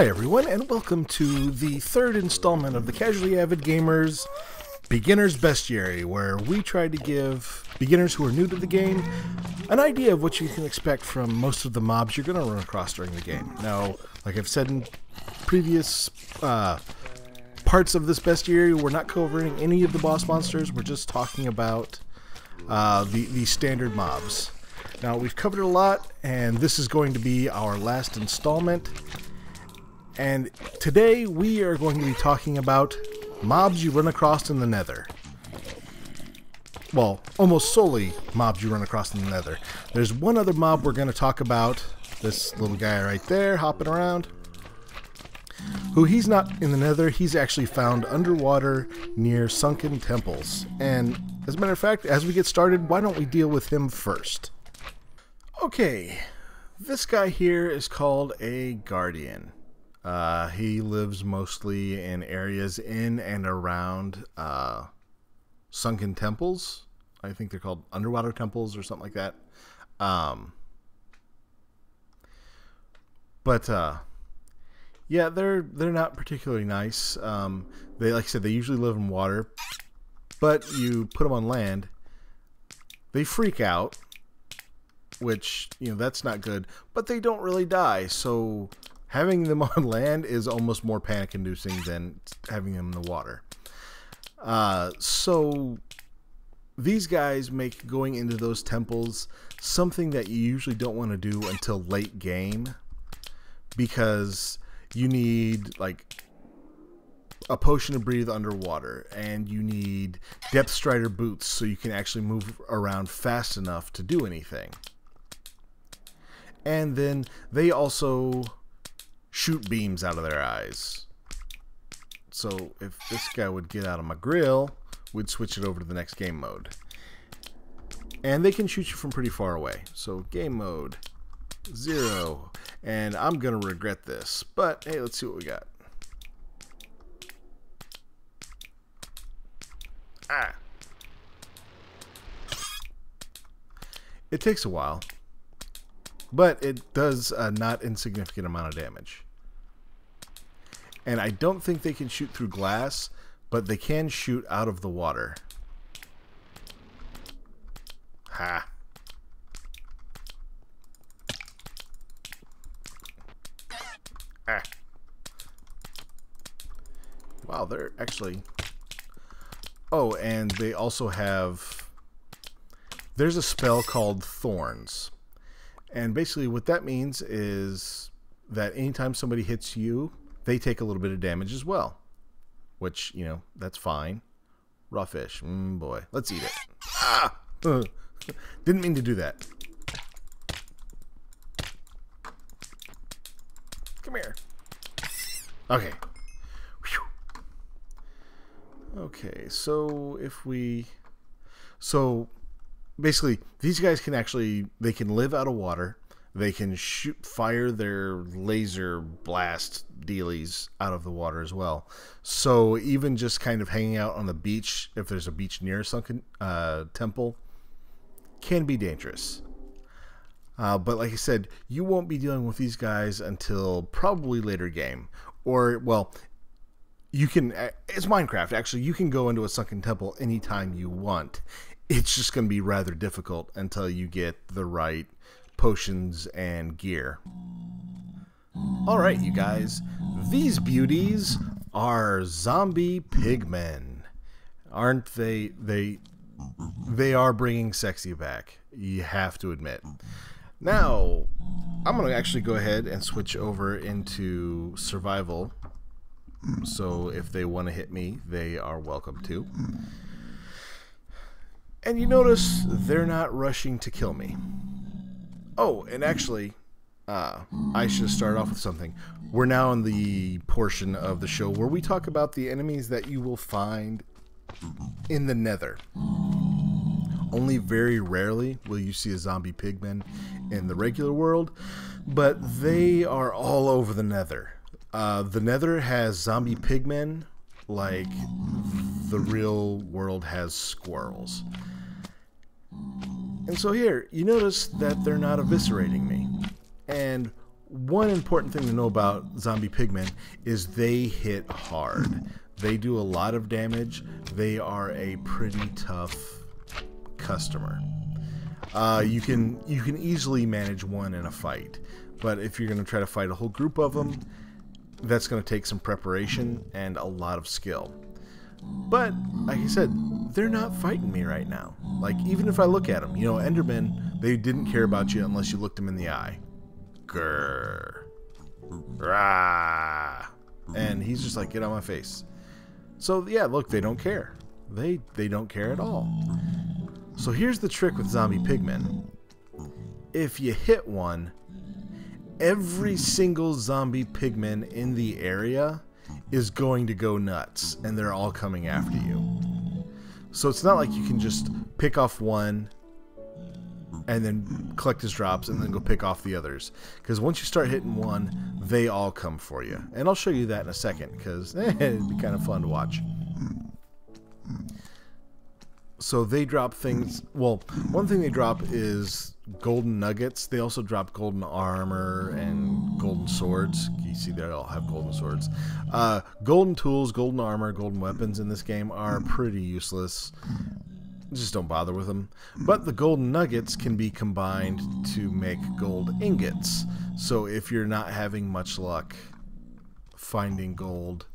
Hi everyone, and welcome to the third installment of the Casually Avid Gamers Beginner's Bestiary, where we try to give beginners who are new to the game an idea of what you can expect from most of the mobs you're going to run across during the game. Now, like I've said in previous parts of this bestiary, we're not covering any of the boss monsters, we're just talking about the standard mobs. Now, we've covered a lot, and this is going to be our last installment. And today we are going to be talking about mobs you run across in the Nether. Well, almost solely mobs you run across in the Nether. There's one other mob we're going to talk about, this little guy right there hopping around, who he's not in the Nether, he's actually found underwater near sunken temples. And as a matter of fact, as we get started, why don't we deal with him first? Okay, this guy here is called a Guardian. He lives mostly in areas in and around sunken temples. I think they're called underwater temples or something like that. Yeah, they're not particularly nice. They, like I said, they usually live in water, but you put them on land, they freak out, which, you know, that's not good, but they don't really die, so having them on land is almost more panic-inducing than having them in the water. So these guys make going into those temples something that you usually don't want to do until late game, because you need like a potion to breathe underwater, and you need depth strider boots so you can actually move around fast enough to do anything. And then they also shoot beams out of their eyes. So if this guy would get out of my grill, we'd switch it over to the next game mode. And they can shoot you from pretty far away. So game mode 0. And I'm gonna regret this, but hey, let's see what we got. It takes a while, but it does a not insignificant amount of damage. And I don't think they can shoot through glass, but they can shoot out of the water. Ha! Ah. Wow, they're actually... Oh, and they also have... There's a spell called Thorns. And basically what that means is that anytime somebody hits you, they take a little bit of damage as well. Which, you know, that's fine. Raw fish. Boy. Let's eat it. Ah! Didn't mean to do that. Come here. Okay. Whew. Okay, so if we... So... Basically, these guys can actually, they can live out of water. They can fire their laser blast dealies out of the water as well. So even just kind of hanging out on the beach, if there's a beach near a sunken temple, can be dangerous. But like I said, you won't be dealing with these guys until probably later game. Or, well, you can, it's Minecraft. Actually, you can go into a sunken temple anytime you want. It's just going to be rather difficult until you get the right potions and gear. Alright, you guys. These beauties are zombie pigmen. Aren't they? They are bringing sexy back. You have to admit. Now, I'm going to actually go ahead and switch over into survival. So if they want to hit me, they are welcome to. And you notice they're not rushing to kill me. Oh, and actually, I should have started off with something. We're now in the portion of the show where we talk about the enemies that you will find in the Nether. Only very rarely will you see a zombie pigman in the regular world, but they are all over the Nether. The Nether has zombie pigmen like the real world has squirrels. And so here, you notice that they're not eviscerating me. And one important thing to know about zombie pigmen is they hit hard. They do a lot of damage. They are a pretty tough customer. You can easily manage one in a fight, but if you're going to try to fight a whole group of them, that's going to take some preparation and a lot of skill. But like I said, they're not fighting me right now. Like, even if I look at them, you know, Endermen, they didn't care about you unless you looked them in the eye. Grrr. Rah. And he's just like, get out of my face. So yeah, look, they don't care. They don't care at all. So here's the trick with zombie pigmen. If you hit one, every single zombie pigman in the area is going to go nuts, and they're all coming after you. So it's not like you can just pick off one and then collect his drops and then go pick off the others, because once you start hitting one, they all come for you. And I'll show you that in a second, because it'd be kind of fun to watch. So they drop things. Well, one thing they drop is golden nuggets. They also drop golden armor and golden swords. You see they all have golden swords. Golden tools, golden armor, golden weapons in this game are pretty useless. Just don't bother with them. But the golden nuggets can be combined to make gold ingots. So if you're not having much luck finding gold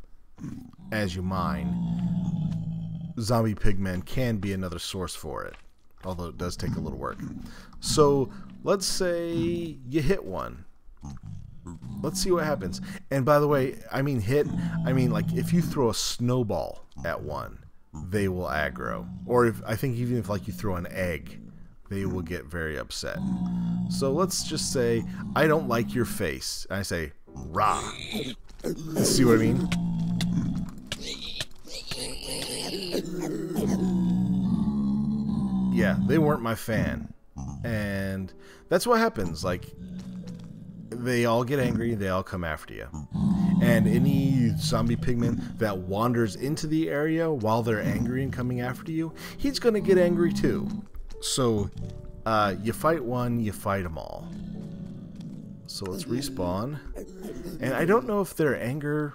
as you mine, zombie pigmen can be another source for it, although it does take a little work. So let's say you hit one. Let's see what happens. And by the way, I mean hit, I mean like if you throw a snowball at one, they will aggro. Or if I think even if like you throw an egg, they will get very upset. So let's just say I don't like your face. I say rah. See what I mean? Yeah, they weren't my fan. And that's what happens. Like, they all get angry, they all come after you. And any zombie pigman that wanders into the area while they're angry and coming after you, he's going to get angry too. So, you fight one, you fight them all. So let's respawn. And I don't know if their anger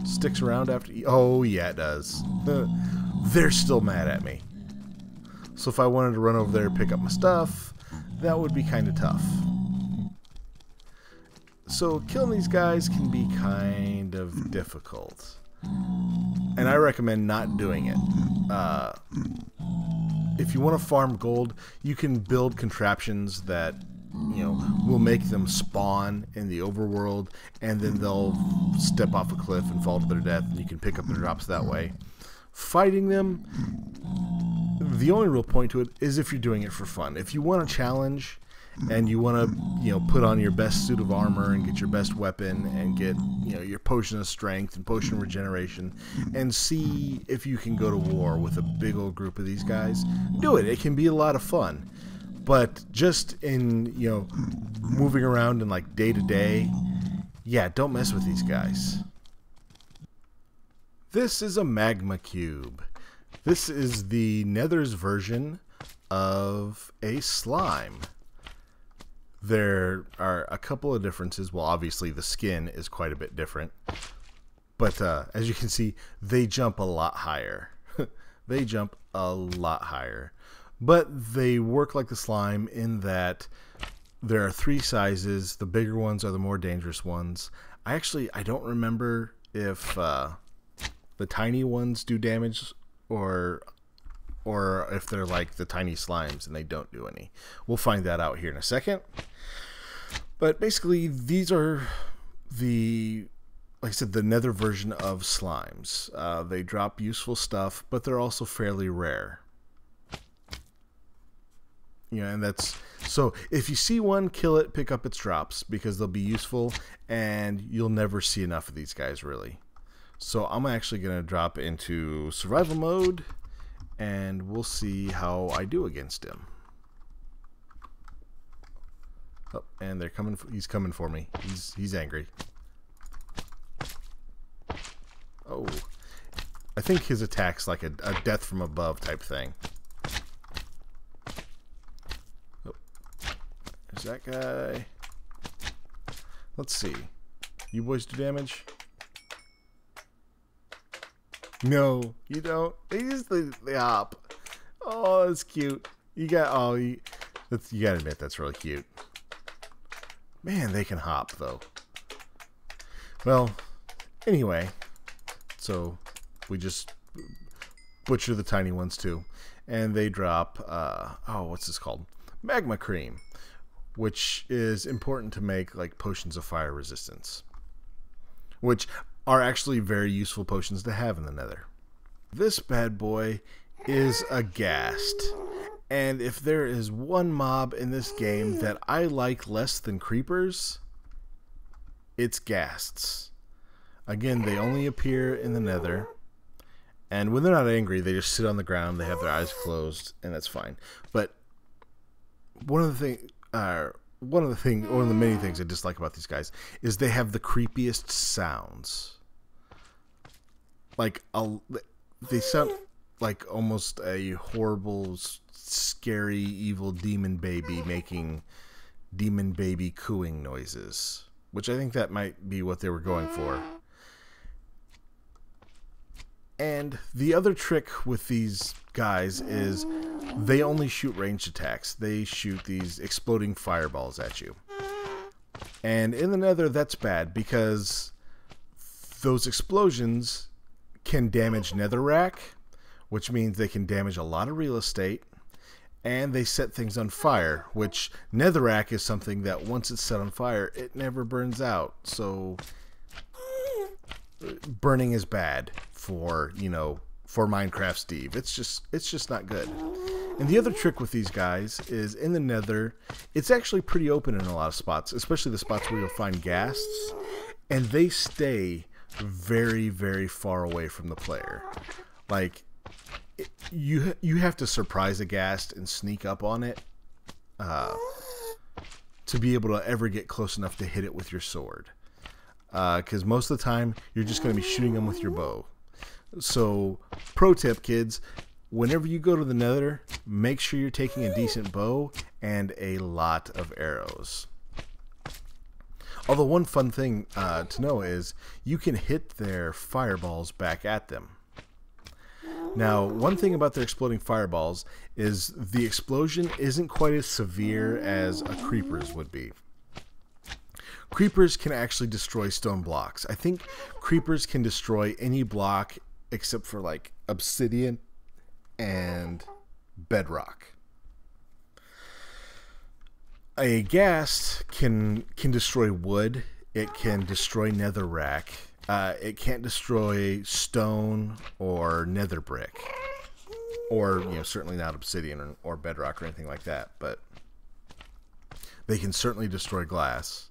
sticks around after... Oh, yeah, it does. They're still mad at me. So if I wanted to run over there and pick up my stuff, that would be kind of tough. So killing these guys can be kind of difficult. And I recommend not doing it. If you want to farm gold, you can build contraptions that, you know, will make them spawn in the overworld, and then they'll step off a cliff and fall to their death, and you can pick up their drops that way. Fighting them, the only real point to it is if you're doing it for fun. If you want a challenge and you want to, you know, put on your best suit of armor and get your best weapon and get, you know, your potion of strength and potion of regeneration and see if you can go to war with a big old group of these guys, do it. It can be a lot of fun. But just in, you know, moving around in like day to day, yeah, don't mess with these guys. This is a Magma Cube. This is the Nether's version of a slime. There are a couple of differences. Well, obviously the skin is quite a bit different. But as you can see, they jump a lot higher. They jump a lot higher. But they work like the slime in that there are 3 sizes. The bigger ones are the more dangerous ones. I don't remember if the tiny ones do damage or if they're like the tiny slimes and they don't do any. We'll find that out here in a second. But basically, these are the, like I said, the Nether version of slimes. They drop useful stuff, but they're also fairly rare. You know, and that's, so if you see one, kill it, pick up its drops, because they'll be useful, and you'll never see enough of these guys, really. So I'm actually going to drop into survival mode, and we'll see how I do against him. Oh, and they're coming. He's coming for me. He's angry. Oh, I think his attack's like a death from above type thing. Oh, there's that guy. Let's see. You boys do damage? No, you don't. They hop. Oh, that's cute. You gotta admit that's really cute. Man, they can hop though. Well, anyway, so we just butcher the tiny ones too, and they drop. What's this called? Magma cream, which is important to make like potions of fire resistance, which are actually very useful potions to have in the Nether. This bad boy is a Ghast, and if there is one mob in this game that I like less than creepers, it's Ghasts. Again, they only appear in the Nether, and when they're not angry, they just sit on the ground, they have their eyes closed, and that's fine. But one of the many things I dislike about these guys is they have the creepiest sounds. Like they sound like almost a horrible, scary, evil demon baby making demon baby cooing noises, which I think that might be what they were going for. And the other trick with these guys is they only shoot ranged attacks. They shoot these exploding fireballs at you. And in the Nether, that's bad because those explosions can damage netherrack, which means they can damage a lot of real estate, and they set things on fire, which netherrack is something that once it's set on fire, it never burns out. So burning is bad for Minecraft Steve. It's just not good. And the other trick with these guys is in the Nether, it's actually pretty open in a lot of spots, especially the spots where you'll find ghasts, and they stay very, very far away from the player. Like, you have to surprise a Ghast and sneak up on it to be able to ever get close enough to hit it with your sword. Because most of the time, you're just going to be shooting them with your bow. So, pro tip, kids, whenever you go to the Nether, make sure you're taking a decent bow and a lot of arrows. Although one fun thing to know is you can hit their fireballs back at them. Now, one thing about their exploding fireballs is the explosion isn't quite as severe as a creeper's would be. Creepers can actually destroy stone blocks. I think creepers can destroy any block except for like obsidian and bedrock. A Ghast can destroy wood. It can destroy netherrack. It can't destroy stone or nether brick, or certainly not obsidian or bedrock or anything like that. But they can certainly destroy glass.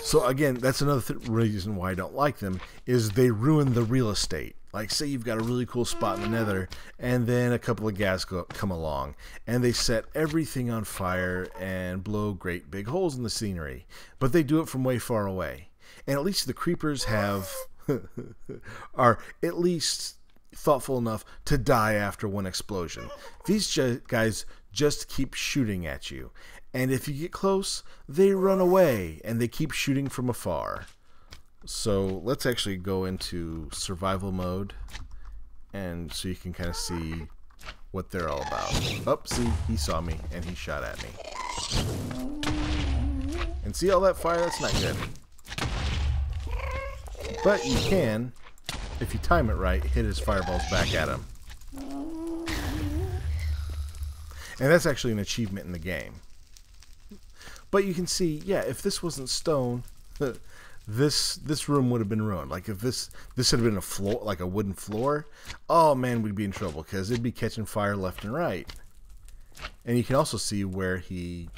So again, that's another reason why I don't like them, is they ruin the real estate. Like, say you've got a really cool spot in the Nether, and then a couple of Ghasts come along, and they set everything on fire and blow great big holes in the scenery. But they do it from way far away. And at least the creepers are at least thoughtful enough to die after one explosion. These guys just keep shooting at you. And if you get close, they run away, and they keep shooting from afar. So let's actually go into survival mode, and so you can kind of see what they're all about. Oh, see, he saw me, and he shot at me. And see all that fire? That's not good. But you can, if you time it right, hit his fireballs back at him. And that's actually an achievement in the game. But you can see, yeah, if this wasn't stone, this room would have been ruined. Like if this had been a floor, like a wooden floor, oh man, we'd be in trouble because it'd be catching fire left and right. And you can also see where he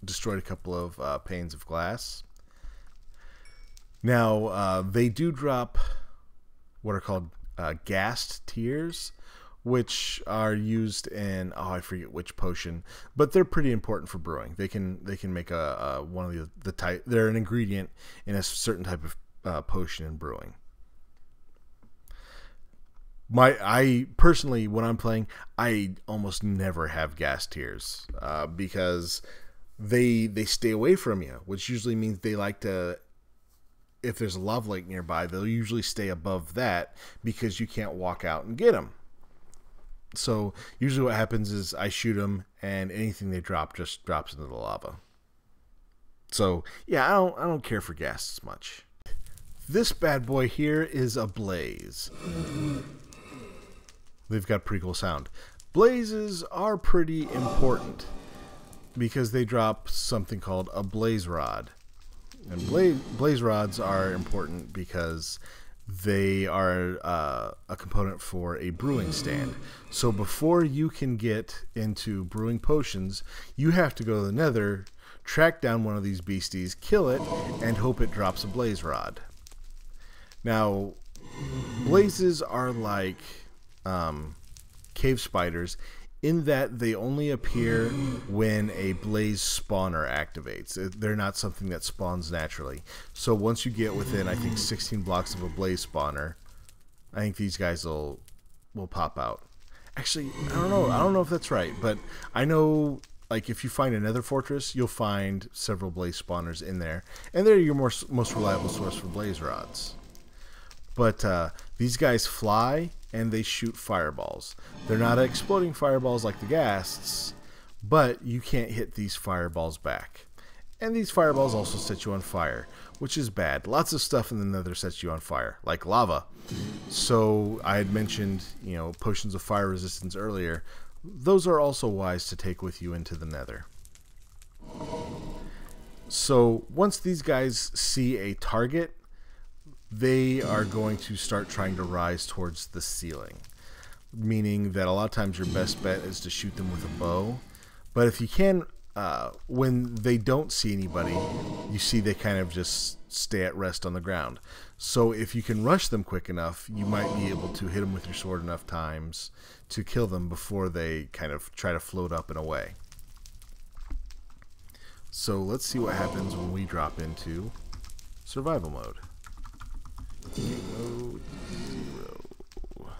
destroyed a couple of panes of glass. Now they do drop what are called Ghast tears, which are used in, I forget which potion, but they're pretty important for brewing. They can make one of the type. They're an ingredient in a certain type of potion in brewing. I personally, when I'm playing, I almost never have Ghast tears because they stay away from you, which usually means they like to, if there's a lava lake nearby, they'll usually stay above that because you can't walk out and get them. So usually what happens is I shoot them and anything they drop just drops into the lava. So yeah, I don't care for ghasts much. This bad boy here is Ablaze. They've got pretty cool sound. Blazes are pretty important because they drop something called a blaze rod. And blaze rods are important because they are a component for a brewing stand. So before you can get into brewing potions, you have to go to the Nether, track down one of these beasties, kill it, and hope it drops a blaze rod. Now, blazes are like cave spiders in that they only appear when a blaze spawner activates. They're not something that spawns naturally. So once you get within, I think, 16 blocks of a blaze spawner, I think these guys will pop out. Actually, I don't know. I don't know if that's right, but I know, like, if you find a Nether fortress, you'll find several blaze spawners in there, and they're your most reliable source for blaze rods. But these guys fly and they shoot fireballs. They're not exploding fireballs like the ghasts, but you can't hit these fireballs back. And these fireballs also set you on fire, which is bad. Lots of stuff in the Nether sets you on fire, like lava. So I had mentioned, you know, potions of fire resistance earlier. Those are also wise to take with you into the Nether. So once these guys see a target, they are going to start trying to rise towards the ceiling, meaning that a lot of times your best bet is to shoot them with a bow. But if you can, when they don't see anybody, you see they kind of just stay at rest on the ground. So if you can rush them quick enough, you might be able to hit them with your sword enough times to kill them before they kind of try to float up and away. So let's see what happens when we drop into survival mode. Mode 0.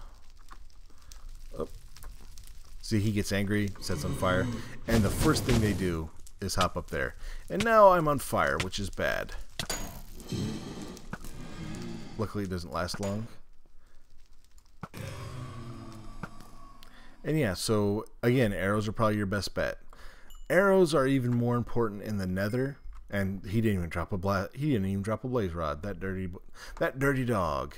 Oh. See, he gets angry, sets on fire, and the first thing they do is hop up there. And now I'm on fire, which is bad. Luckily, it doesn't last long. And yeah, so again, arrows are probably your best bet. Arrows are even more important in the Nether. And he didn't even drop a blaze rod. That dirty dog.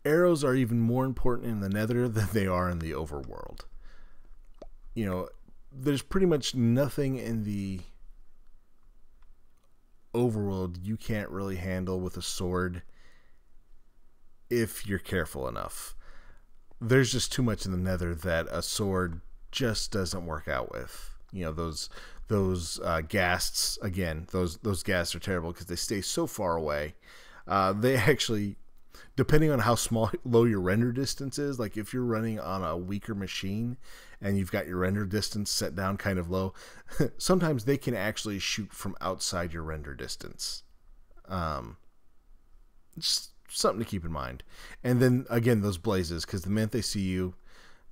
Arrows are even more important in the Nether than they are in the overworld. You know, there's pretty much nothing in the overworld you can't really handle with a sword if you're careful enough. There's just too much in the Nether that a sword just doesn't work out with. You know, those ghasts, again, those ghasts are terrible because they stay so far away. They actually, depending on how low your render distance is, like if you're running on a weaker machine and you've got your render distance set down kind of low, sometimes they can actually shoot from outside your render distance. Just something to keep in mind. And then again, those blazes, because the minute they see you,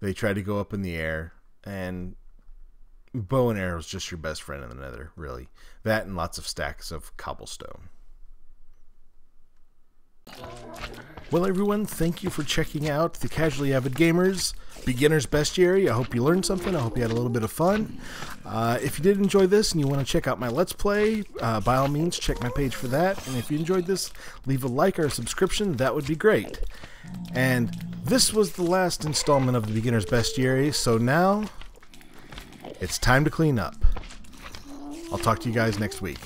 they try to go up in the air, and bow and arrow is just your best friend in the Nether, really. That and lots of stacks of cobblestone. Well, everyone, thank you for checking out the Casually Avid Gamers Beginner's Bestiary. I hope you learned something. I hope you had a little bit of fun. If you did enjoy this and you want to check out my Let's Play, by all means, check my page for that. And if you enjoyed this, leave a like or a subscription. That would be great. And this was the last installment of the Beginner's Bestiary, so now it's time to clean up. I'll talk to you guys next week.